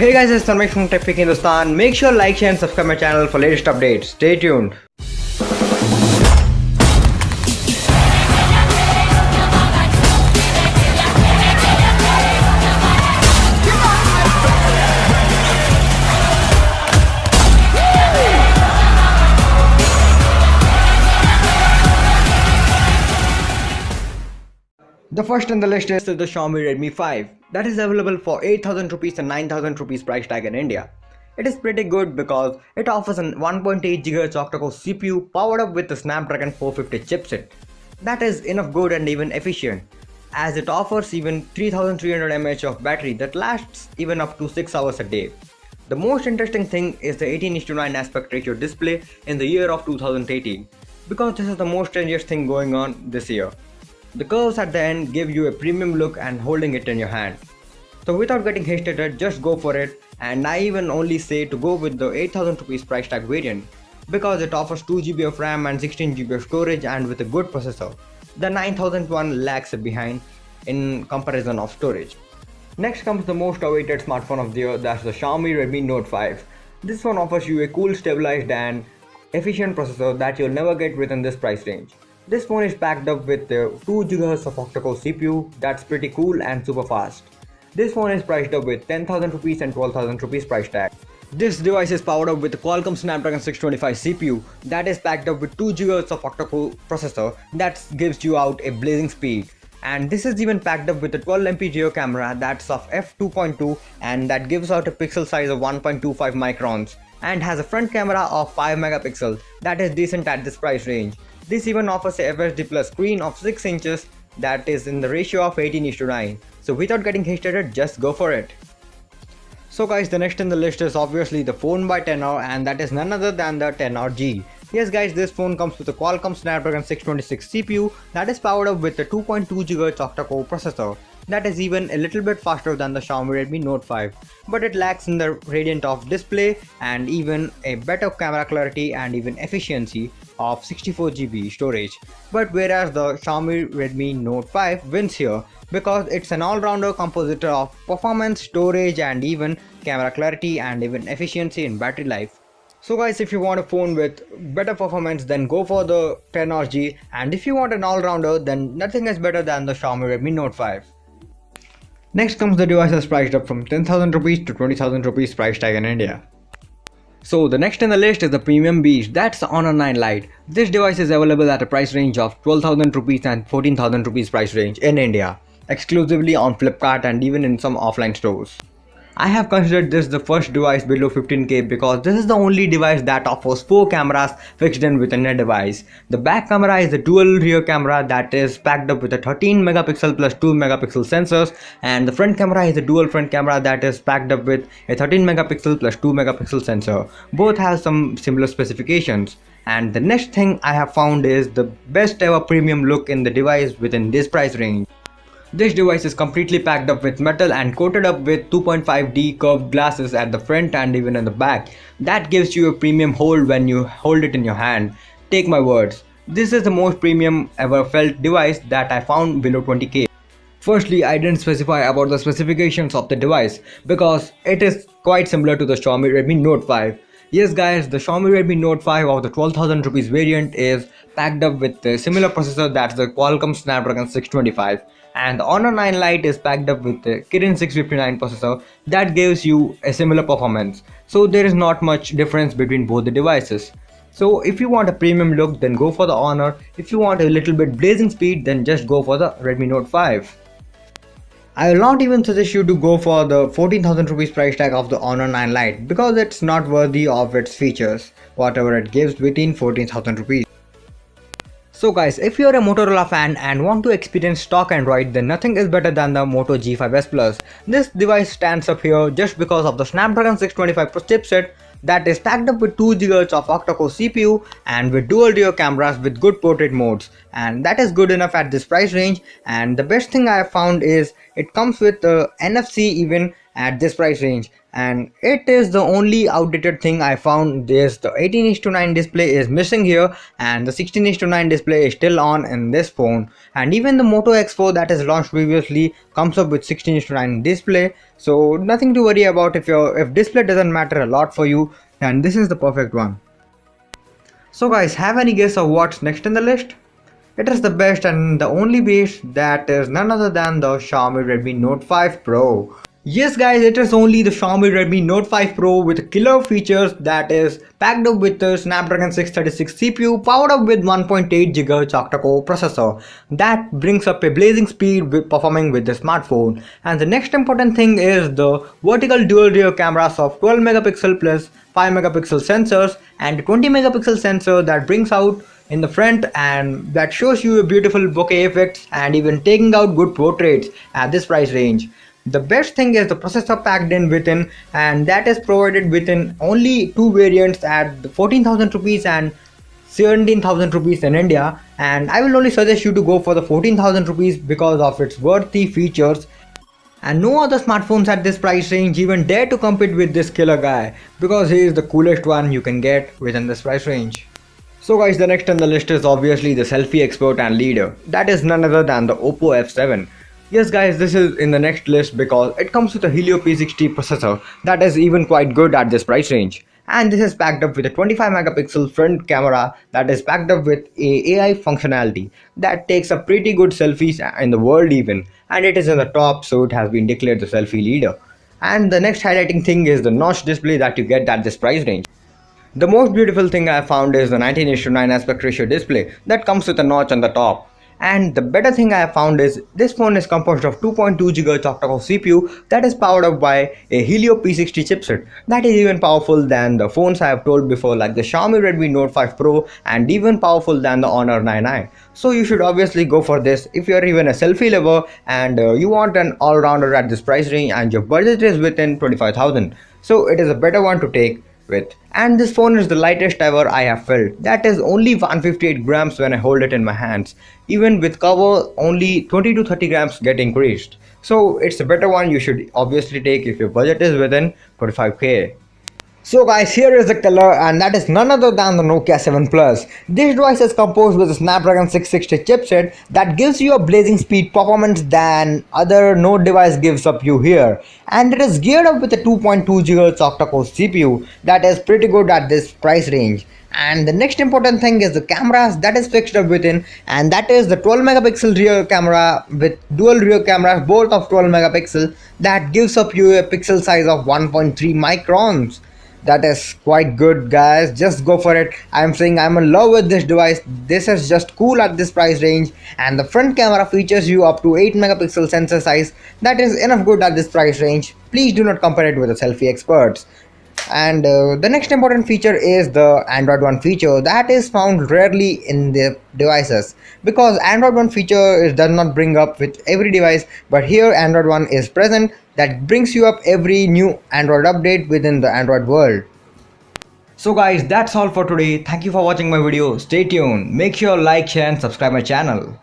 Hey guys, it's Tanmesh from TechFreak Hindustan. Make sure like, share and subscribe my channel for latest updates. Stay tuned. The first on the list is the Xiaomi Redmi 5 that is available for 8,000 rupees and 9,000 rupees price tag in India. It is pretty good because it offers a 1.8 GHz octa-core CPU powered up with the Snapdragon 450 chipset. That is enough good and even efficient, as it offers even 3300 mAh of battery that lasts even up to 6 hours a day. The most interesting thing is the 18:9 aspect ratio display in the year of 2018, because this is the most trendiest thing going on this year. The curves at the end give you a premium look and holding it in your hand. So without getting hesitated, just go for it, and I even only say to go with the 8,000 rupees price tag variant because it offers 2 GB of RAM and 16 GB of storage and with a good processor. The 9000 one lags behind in comparison of storage. Next comes the most awaited smartphone of the year, that's the Xiaomi Redmi Note 5. This one offers you a cool, stabilized and efficient processor that you'll never get within this price range. This phone is packed up with the 2 GHz of octa-core CPU that's pretty cool and super fast. This phone is priced up with 10,000 rupees and 12,000 rupees price tag. This device is powered up with the Qualcomm Snapdragon 625 CPU that is packed up with 2 GHz of octa-core processor that gives you out a blazing speed. And this is even packed up with a 12MP rear camera that's of f2.2 and that gives out a pixel size of 1.25 microns and has a front camera of 5 megapixels that is decent at this price range. This even offers a FHD Plus screen of 6 inches that is in the ratio of 18:9. So without getting hesitated, just go for it. So guys, the next in the list is obviously the phone by Tenor, and that is none other than the Tenor G. Yes guys, this phone comes with a Qualcomm Snapdragon 626 CPU that is powered up with a 2.2 GHz octa-core processor. That is even a little bit faster than the Xiaomi Redmi Note 5, but it lacks in the gradient of display and even a better camera clarity and even efficiency of 64 GB storage. But whereas the Xiaomi Redmi Note 5 wins here because it's an all-rounder compositor of performance, storage and even camera clarity and even efficiency in battery life. So guys, if you want a phone with better performance, then go for the Tenor G, and if you want an all-rounder, then nothing is better than the Xiaomi Redmi Note 5. Next comes the devices priced up from 10,000 rupees to 20,000 rupees price tag in India. So the next in the list is the premium beast, that's the Honor 9 Lite. This device is available at a price range of 12,000 rupees and 14,000 rupees price range in India, exclusively on Flipkart and even in some offline stores. I have considered this the first device below 15k because this is the only device that offers 4 cameras fixed in within a device. The back camera is a dual rear camera that is packed up with a 13 megapixel plus 2 megapixel sensors, and the front camera is a dual front camera that is packed up with a 13 megapixel plus 2 megapixel sensor. Both have some similar specifications. And the next thing I have found is the best ever premium look in the device within this price range. This device is completely packed up with metal and coated up with 2.5D curved glasses at the front and even in the back. That gives you a premium hold when you hold it in your hand. Take my words, this is the most premium ever felt device that I found below 20k. Firstly, I didn't specify about the specifications of the device because it is quite similar to the Xiaomi Redmi Note 5. Yes guys, the Xiaomi Redmi Note 5 of the 12,000 rupees variant is packed up with a similar processor, that's the Qualcomm Snapdragon 625. And the Honor 9 Lite is packed up with the Kirin 659 processor that gives you a similar performance. So there is not much difference between both the devices. So if you want a premium look, then go for the Honor. If you want a little bit blazing speed, then just go for the Redmi Note 5. I will not even suggest you to go for the 14,000 rupees price tag of the Honor 9 Lite because it's not worthy of its features, whatever it gives within 14,000 rupees. So guys, if you are a Motorola fan and want to experience stock Android, then nothing is better than the Moto G5S Plus. This device stands up here just because of the Snapdragon 625 chipset that is packed up with 2 GHz of octa-core CPU and with dual rear cameras with good portrait modes, and that is good enough at this price range. And the best thing I have found is it comes with NFC even at this price range, and it is the only outdated thing I found. This the 18:9 display is missing here, and the 16:9 display is still on in this phone, and even the Moto X4 that is launched previously comes up with 16:9 display, so nothing to worry about if display doesn't matter a lot for you, and this is the perfect one. So guys, have any guess of what's next in the list? It is the best and the only base, that is none other than the Xiaomi Redmi Note 5 Pro. Yes guys, it is only the Xiaomi Redmi Note 5 Pro with killer features that is packed up with the Snapdragon 636 CPU powered up with 1.8 GHz octa-core processor that brings up a blazing speed with performing with the smartphone. And the next important thing is the vertical dual rear cameras of 12 megapixel plus 5 megapixel sensors and 20 megapixel sensor that brings out in the front and that shows you a beautiful bokeh effects and even taking out good portraits at this price range. The best thing is the processor packed in within, and that is provided within only two variants at the 14,000 rupees and 17,000 rupees in India, and I will only suggest you to go for the 14,000 rupees because of its worthy features, and no other smartphones at this price range even dare to compete with this killer guy because he is the coolest one you can get within this price range. So guys, the next on the list is obviously the selfie expert and leader, that is none other than the Oppo F7. Yes guys, this is in the next list because it comes with a Helio P60 processor that is even quite good at this price range. And this is packed up with a 25 megapixel front camera that is packed up with a AI functionality that takes a pretty good selfies in the world even. And it is in the top, so it has been declared the selfie leader. And the next highlighting thing is the notch display that you get at this price range. The most beautiful thing I found is the 19:9 aspect ratio display that comes with a notch on the top. And the better thing I have found is this phone is composed of 2.2 GHz octa-core CPU that is powered up by a Helio P60 chipset that is even powerful than the phones I have told before like the Xiaomi Redmi Note 5 Pro and even powerful than the Honor 9i. So you should obviously go for this if you are even a selfie lover and you want an all-rounder at this price range and your budget is within 25,000. So it is a better one to take with. And this phone is the lightest ever I have felt. That is only 158 grams when I hold it in my hands. Even with cover, only 20 to 30 grams get increased. So it's a better one you should obviously take if your budget is within 25k. So guys, here is the color, and that is none other than the Nokia 7 Plus. This device is composed with a Snapdragon 660 chipset that gives you a blazing speed performance than other Note device gives up you here. And it is geared up with a 2.2 GHz octa-core CPU that is pretty good at this price range. And the next important thing is the cameras that is fixed up within, and that is the 12 megapixel rear camera with dual rear cameras both of 12 megapixel that gives up you a pixel size of 1.3 microns. That is quite good guys, just go for it. I am saying I'm in love with this device. This is just cool at this price range, and the front camera features you up to 8 megapixel sensor size that is enough good at this price range. Please do not compare it with the selfie experts. And the next important feature is the Android One feature that is found rarely in the devices because Android One feature does not bring up with every device, but here Android One is present that brings you up every new Android update within the Android world. So guys, that's all for today. Thank you for watching my video. Stay tuned. Make sure like, share and subscribe my channel.